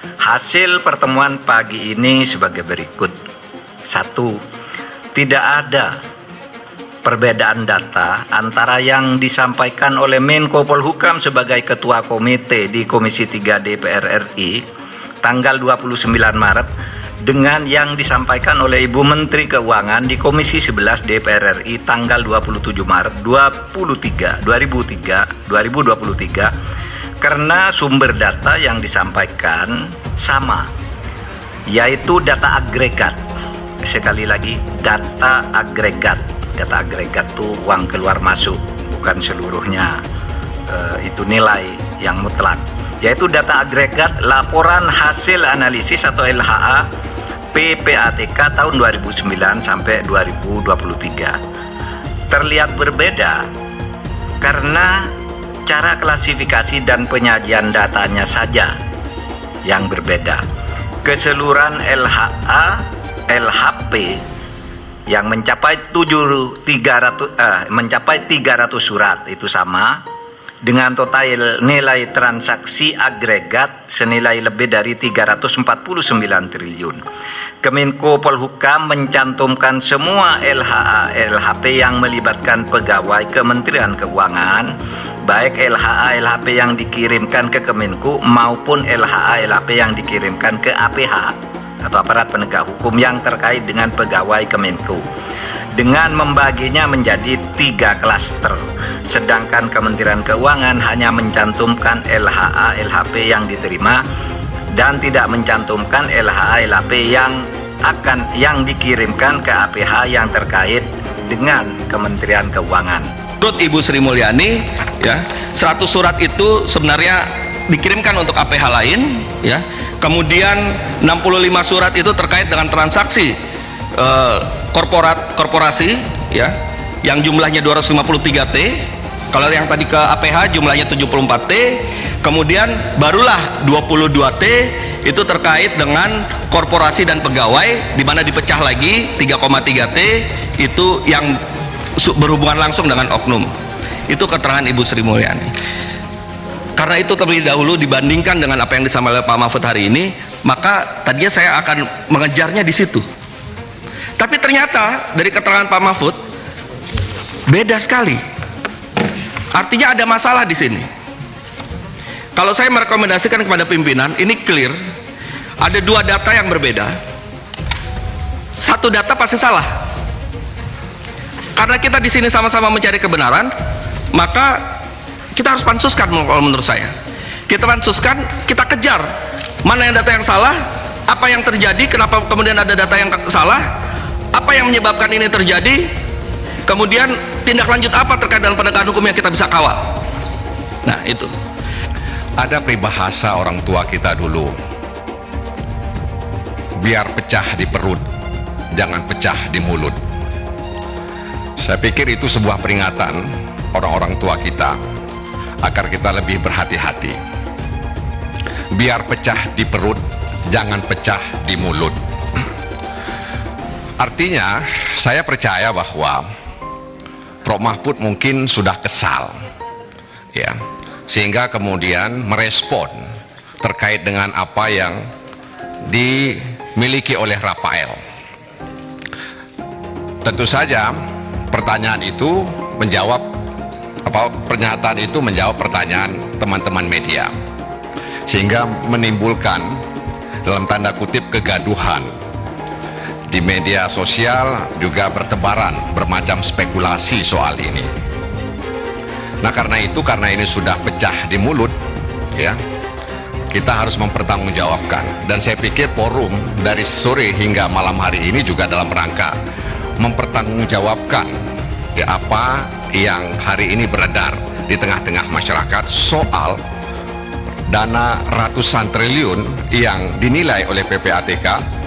Hasil pertemuan pagi ini sebagai berikut. 1. Tidak ada perbedaan data antara yang disampaikan oleh Menko Polhukam sebagai Ketua Komite di Komisi 3 DPR RI tanggal 29 Maret dengan yang disampaikan oleh Ibu Menteri Keuangan di Komisi 11 DPR RI tanggal 27 Maret 2023 karena sumber data yang disampaikan sama, yaitu data agregat. Sekali lagi, data agregat. Data agregat itu uang keluar masuk, bukan seluruhnya itu nilai yang mutlak, yaitu data agregat laporan hasil analisis atau LHA PPATK tahun 2009 sampai 2023. Terlihat berbeda karena cara klasifikasi dan penyajian datanya saja yang berbeda. Keseluruhan LHA, LHP yang mencapai 300 surat itu sama dengan total nilai transaksi agregat senilai lebih dari 349 triliun. Kemenko Polhukam mencantumkan semua LHA LHP yang melibatkan pegawai Kementerian Keuangan, baik LHA LHP yang dikirimkan ke Kemenku maupun LHA LHP yang dikirimkan ke APH atau aparat penegak hukum yang terkait dengan pegawai Kemenku, dengan membaginya menjadi 3 klaster, sedangkan Kementerian Keuangan hanya mencantumkan LHA LHP yang diterima dan tidak mencantumkan LHA LHP yang dikirimkan ke APH yang terkait dengan Kementerian Keuangan. Menurut Ibu Sri Mulyani, ya, 100 surat itu sebenarnya dikirimkan untuk APH lain, ya. Kemudian 65 surat itu terkait dengan transaksi korporasi, ya, yang jumlahnya 253 T. Kalau yang tadi ke APH jumlahnya 74 T. Kemudian barulah 22 T itu terkait dengan korporasi dan pegawai, di mana dipecah lagi 3,3 T itu yang berhubungan langsung dengan oknum. Itu keterangan Ibu Sri Mulyani. Karena itu terlebih dahulu dibandingkan dengan apa yang disampaikan oleh Pak Mahfud hari ini, maka tadinya saya akan mengejarnya di situ. Tapi ternyata dari keterangan Pak Mahfud beda sekali. Artinya ada masalah di sini. Kalau saya merekomendasikan kepada pimpinan, ini clear, ada 2 data yang berbeda. Satu data pasti salah. Karena kita di sini sama-sama mencari kebenaran, maka kita harus pansuskan. Kalau menurut saya, kita pansuskan, kita kejar mana yang data yang salah, apa yang terjadi, kenapa kemudian ada data yang salah, apa yang menyebabkan ini terjadi, kemudian tindak lanjut apa terkait dengan penegakan hukum yang kita bisa kawal. Nah, itu ada peribahasa orang tua kita dulu, biar pecah di perut, jangan pecah di mulut. Saya pikir itu sebuah peringatan orang-orang tua kita agar kita lebih berhati-hati. Biar pecah di perut, jangan pecah di mulut. Artinya, saya percaya bahwa Prof. Mahfud mungkin sudah kesal, ya, sehingga kemudian merespon terkait dengan apa yang dimiliki oleh Rafael. Tentu saja pertanyaan itu pernyataan itu menjawab pertanyaan teman-teman media, sehingga menimbulkan dalam tanda kutip kegaduhan di media sosial, juga bertebaran bermacam spekulasi soal ini. Nah, karena ini sudah pecah di mulut, ya, kita harus mempertanggungjawabkan. Dan saya pikir forum dari sore hingga malam hari ini juga dalam rangka mempertanggungjawabkan, ya, apa yang hari ini beredar di tengah-tengah masyarakat soal dana ratusan triliun yang dinilai oleh PPATK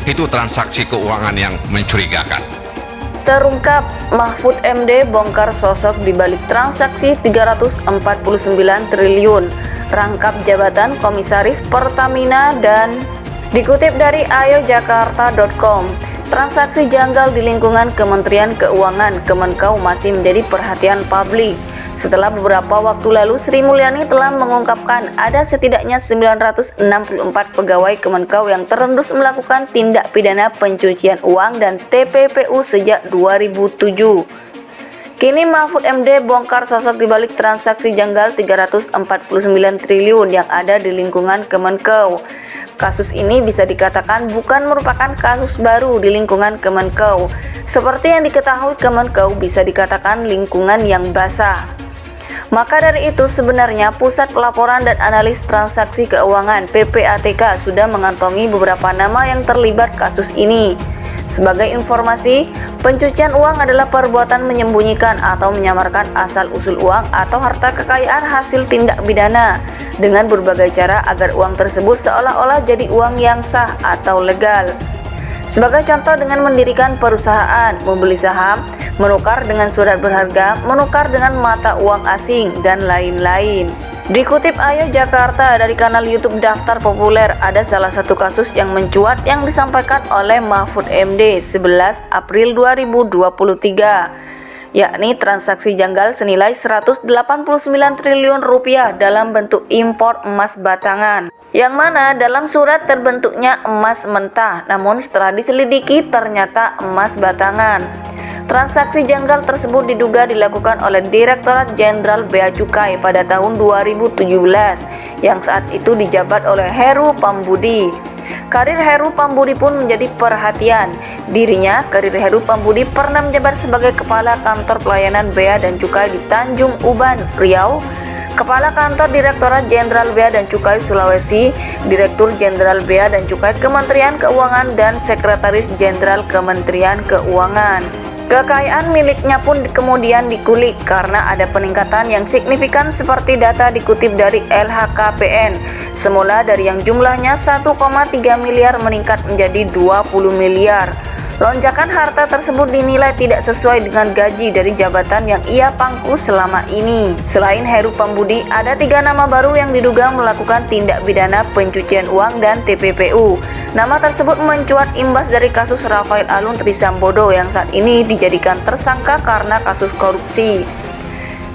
itu transaksi keuangan yang mencurigakan. Terungkap, Mahfud MD bongkar sosok di balik transaksi 349 triliun rangkap jabatan Komisaris Pertamina. Dan dikutip dari ayojakarta.com, transaksi janggal di lingkungan Kementerian Keuangan Kemenkau masih menjadi perhatian publik. Setelah beberapa waktu lalu, Sri Mulyani telah mengungkapkan ada setidaknya 964 pegawai Kemenkeu yang terendus melakukan tindak pidana pencucian uang dan TPPU sejak 2007. Kini Mahfud MD bongkar sosok di balik transaksi janggal 349 triliun yang ada di lingkungan Kemenkeu. Kasus ini bisa dikatakan bukan merupakan kasus baru di lingkungan Kemenkeu. Seperti yang diketahui, Kemenkeu bisa dikatakan lingkungan yang basah. Maka dari itu sebenarnya Pusat Pelaporan dan Analis Transaksi Keuangan (PPATK) sudah mengantongi beberapa nama yang terlibat kasus ini. Sebagai informasi, pencucian uang adalah perbuatan menyembunyikan atau menyamarkan asal-usul uang atau harta kekayaan hasil tindak pidana dengan berbagai cara agar uang tersebut seolah-olah jadi uang yang sah atau legal. Sebagai contoh dengan mendirikan perusahaan, membeli saham, menukar dengan surat berharga, menukar dengan mata uang asing, dan lain-lain. Dikutip Ayo Jakarta dari kanal YouTube Daftar Populer, ada salah satu kasus yang mencuat yang disampaikan oleh Mahfud MD 11 April 2023. Yakni transaksi janggal senilai 189 triliun rupiah dalam bentuk impor emas batangan, yang mana dalam surat terbentuknya emas mentah, namun setelah diselidiki ternyata emas batangan. Transaksi janggal tersebut diduga dilakukan oleh Direktorat Jenderal Bea Cukai pada tahun 2017 yang saat itu dijabat oleh Heru Pambudi. Karir Heru Pambudi pun menjadi perhatian. Dirinya, karir Heru Pambudi pernah menjabat sebagai Kepala Kantor Pelayanan Bea dan Cukai di Tanjung Uban, Riau, Kepala Kantor Direktorat Jenderal Bea dan Cukai Sulawesi, Direktur Jenderal Bea dan Cukai Kementerian Keuangan, dan Sekretaris Jenderal Kementerian Keuangan. Kekayaan miliknya pun kemudian dikulik karena ada peningkatan yang signifikan seperti data dikutip dari LHKPN. Semula dari yang jumlahnya 1,3 miliar meningkat menjadi 20 miliar. Lonjakan harta tersebut dinilai tidak sesuai dengan gaji dari jabatan yang ia pangku selama ini. Selain Heru Pambudi, ada 3 nama baru yang diduga melakukan tindak pidana pencucian uang dan TPPU. Nama tersebut mencuat imbas dari kasus Rafael Alun Trisambodo yang saat ini dijadikan tersangka karena kasus korupsi.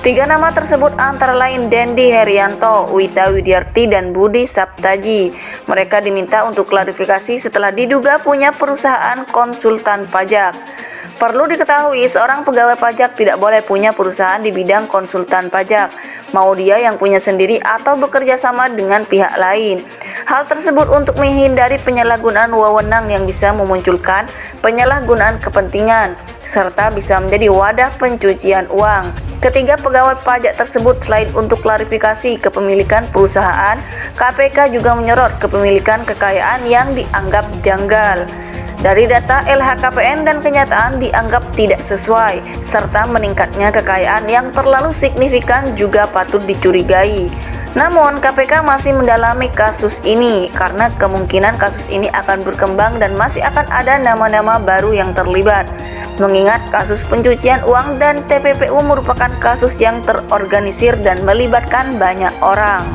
3 nama tersebut antara lain Dendi Herianto, Wita Widiarti, dan Budi Saptaji. Mereka diminta untuk klarifikasi setelah diduga punya perusahaan konsultan pajak. Perlu diketahui, seorang pegawai pajak tidak boleh punya perusahaan di bidang konsultan pajak, mau dia yang punya sendiri atau bekerja sama dengan pihak lain. Hal tersebut untuk menghindari penyalahgunaan wewenang yang bisa memunculkan penyalahgunaan kepentingan, serta bisa menjadi wadah pencucian uang. Ketiga pegawai pajak tersebut selain untuk klarifikasi kepemilikan perusahaan, KPK juga menyorot kepemilikan kekayaan yang dianggap janggal. Dari data LHKPN dan kenyataan dianggap tidak sesuai, serta meningkatnya kekayaan yang terlalu signifikan juga patut dicurigai. Namun KPK masih mendalami kasus ini karena kemungkinan kasus ini akan berkembang dan masih akan ada nama-nama baru yang terlibat. Mengingat kasus pencucian uang dan TPPU merupakan kasus yang terorganisir dan melibatkan banyak orang.